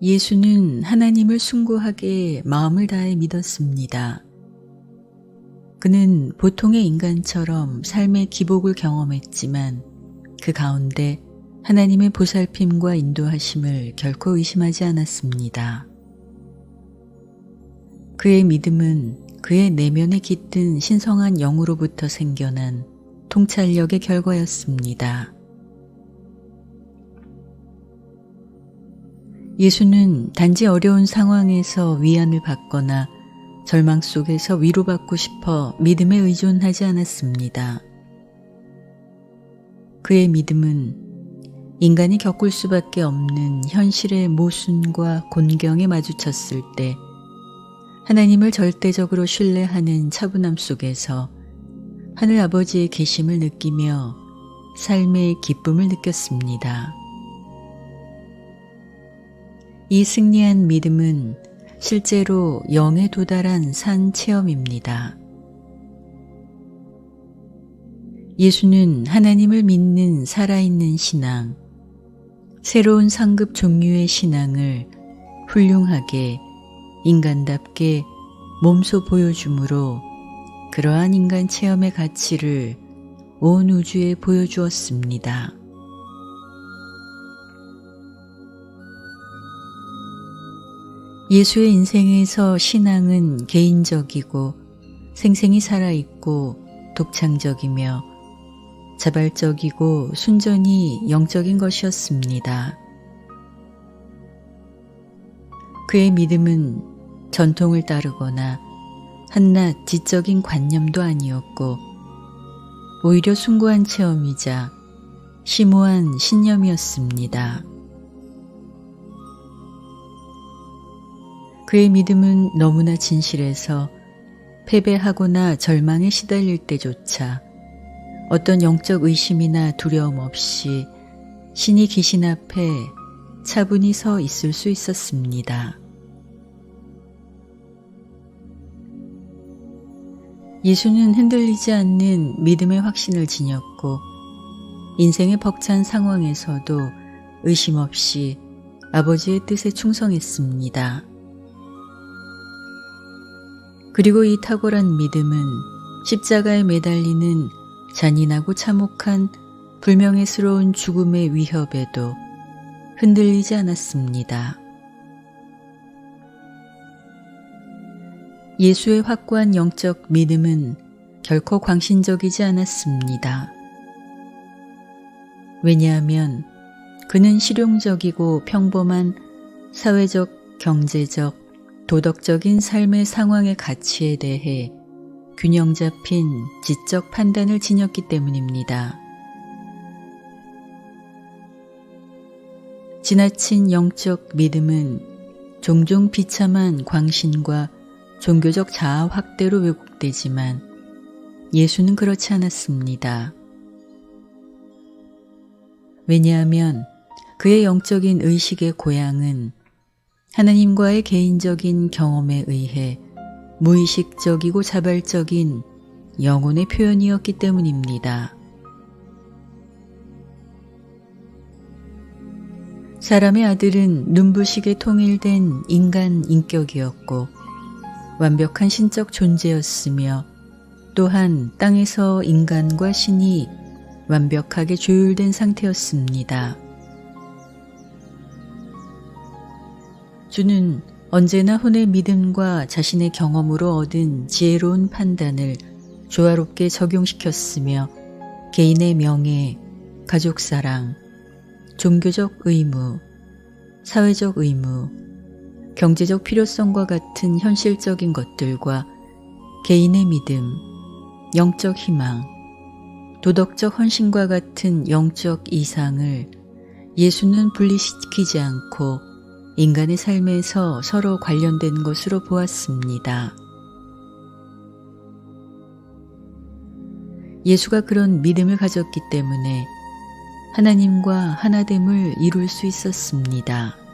예수는 하나님을 숭고하게 마음을 다해 믿었습니다. 그는 보통의 인간처럼 삶의 기복을 경험했지만 그 가운데 하나님의 보살핌과 인도하심을 결코 의심하지 않았습니다. 그의 믿음은 그의 내면에 깃든 신성한 영으로부터 생겨난 통찰력의 결과였습니다. 예수는 단지 어려운 상황에서 위안을 받거나 절망 속에서 위로받고 싶어 믿음에 의존하지 않았습니다. 그의 믿음은 인간이 겪을 수밖에 없는 현실의 모순과 곤경에 마주쳤을 때 하나님을 절대적으로 신뢰하는 차분함 속에서 하늘 아버지의 계심을 느끼며 삶의 기쁨을 느꼈습니다. 이 승리한 믿음은 실제로 영에 도달한 산 체험입니다. 예수는 하나님을 믿는 살아있는 신앙, 새로운 상급 종류의 신앙을 훌륭하게 인간답게 몸소 보여줌으로 그러한 인간 체험의 가치를 온 우주에 보여주었습니다. 예수의 인생에서 신앙은 개인적이고 생생히 살아있고 독창적이며 자발적이고 순전히 영적인 것이었습니다. 그의 믿음은 전통을 따르거나 한낱 지적인 관념도 아니었고 오히려 숭고한 체험이자 심오한 신념이었습니다. 그의 믿음은 너무나 진실해서 패배하거나 절망에 시달릴 때조차 어떤 영적 의심이나 두려움 없이 신이 귀신 앞에 차분히 서 있을 수 있었습니다. 예수는 흔들리지 않는 믿음의 확신을 지녔고 인생의 벅찬 상황에서도 의심 없이 아버지의 뜻에 충성했습니다. 그리고 이 탁월한 믿음은 십자가에 매달리는 잔인하고 참혹한 불명예스러운 죽음의 위협에도 흔들리지 않았습니다. 예수의 확고한 영적 믿음은 결코 광신적이지 않았습니다. 왜냐하면 그는 실용적이고 평범한 사회적, 경제적, 도덕적인 삶의 상황의 가치에 대해 균형 잡힌 지적 판단을 지녔기 때문입니다. 지나친 영적 믿음은 종종 비참한 광신과 종교적 자아 확대로 왜곡되지만 예수는 그렇지 않았습니다. 왜냐하면 그의 영적인 의식의 고향은 하나님과의 개인적인 경험에 의해 무의식적이고 자발적인 영혼의 표현이었기 때문입니다. 사람의 아들은 눈부시게 통일된 인간 인격이었고 완벽한 신적 존재였으며 또한 땅에서 인간과 신이 완벽하게 조율된 상태였습니다. 주는 언제나 혼의 믿음과 자신의 경험으로 얻은 지혜로운 판단을 조화롭게 적용시켰으며 개인의 명예, 가족사랑, 종교적 의무, 사회적 의무, 경제적 필요성과 같은 현실적인 것들과 개인의 믿음, 영적 희망, 도덕적 헌신과 같은 영적 이상을 예수는 분리시키지 않고 인간의 삶에서 서로 관련된 것으로 보았습니다. 예수가 그런 믿음을 가졌기 때문에 하나님과 하나됨을 이룰 수 있었습니다.